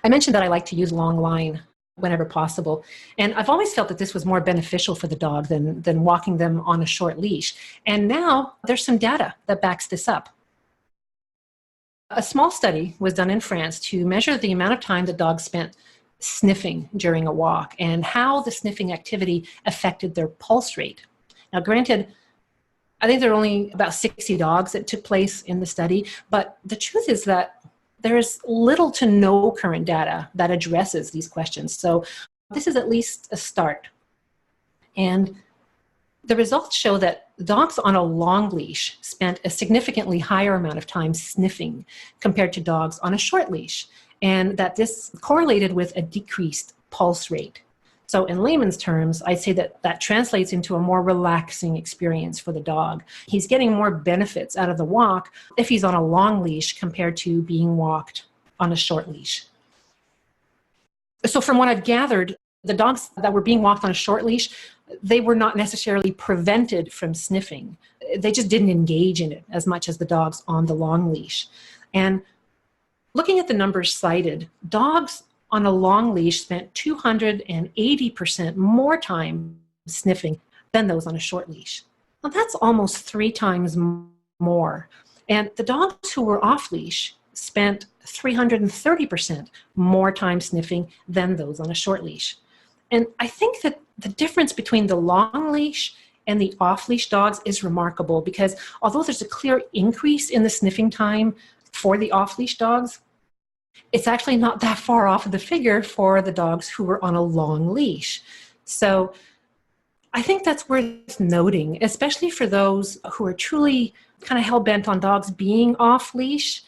I mentioned that I like to use long line whenever possible. And I've always felt that this was more beneficial for the dog than walking them on a short leash. And now there's some data that backs this up. A small study was done in France to measure the amount of time the dogs spent sniffing during a walk and how the sniffing activity affected their pulse rate. Now, granted, I think there are only about 60 dogs that took place in the study, but the truth is that there is little to no current data that addresses these questions. So this is at least a start. And the results show that dogs on a long leash spent a significantly higher amount of time sniffing compared to dogs on a short leash, and that this correlated with a decreased pulse rate. So in layman's terms, I'd say that that translates into a more relaxing experience for the dog. He's getting more benefits out of the walk if he's on a long leash compared to being walked on a short leash. So from what I've gathered, the dogs that were being walked on a short leash, they were not necessarily prevented from sniffing. They just didn't engage in it as much as the dogs on the long leash. And looking at the numbers cited, dogs on a long leash spent 280% more time sniffing than those on a short leash. Well, that's almost 3 times more. And the dogs who were off leash spent 330% more time sniffing than those on a short leash. And I think that the difference between the long leash and the off-leash dogs is remarkable, because although there's a clear increase in the sniffing time for the off-leash dogs, it's actually not that far off of the figure for the dogs who were on a long leash. So I think that's worth noting, especially for those who are truly kind of hell-bent on dogs being off-leash,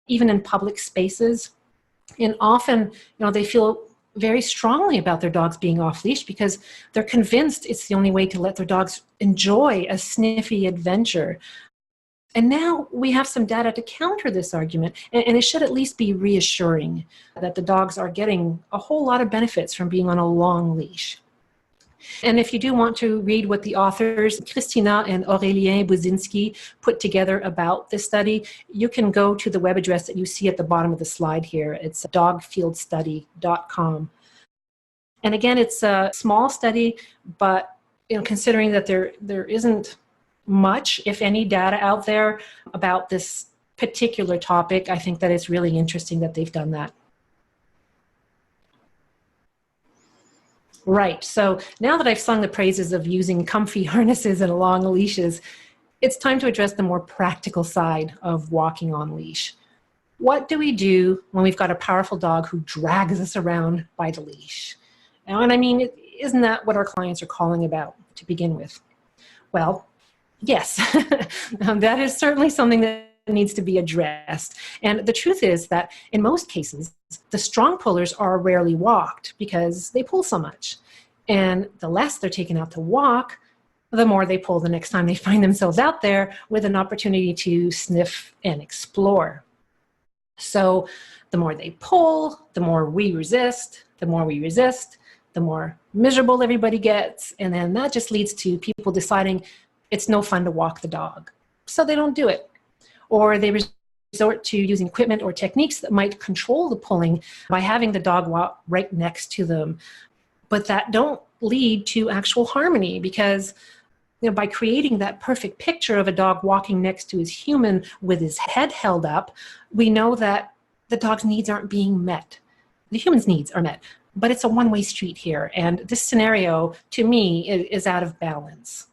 even in public spaces. And often, they feel very strongly about their dogs being off-leash because they're convinced it's the only way to let their dogs enjoy a sniffy adventure. And now we have some data to counter this argument, and it should at least be reassuring that the dogs are getting a whole lot of benefits from being on a long leash. And if you do want to read what the authors, Christina and Aurélien Buzinski, put together about this study, you can go to the web address that you see at the bottom of the slide here. It's dogfieldstudy.com. And again, it's a small study, but considering that there isn't much, if any, data out there about this particular topic, I think that it's really interesting that they've done that. Right, so now that I've sung the praises of using comfy harnesses and long leashes, it's time to address the more practical side of walking on leash. What do we do when we've got a powerful dog who drags us around by the leash? And I mean, isn't that what our clients are calling about to begin with? Well, yes, that is certainly something that needs to be addressed. And the truth is that in most cases, the strong pullers are rarely walked because they pull so much. And the less they're taken out to walk, the more they pull the next time they find themselves out there with an opportunity to sniff and explore. So the more they pull, the more we resist, the more we resist, the more miserable everybody gets. And then that just leads to people deciding it's no fun to walk the dog. So they don't do it. Or they resort to using equipment or techniques that might control the pulling by having the dog walk right next to them, but that don't lead to actual harmony, because by creating that perfect picture of a dog walking next to his human with his head held up, we know that the dog's needs aren't being met. The human's needs are met, but it's a one-way street here, and this scenario, to me, is out of balance.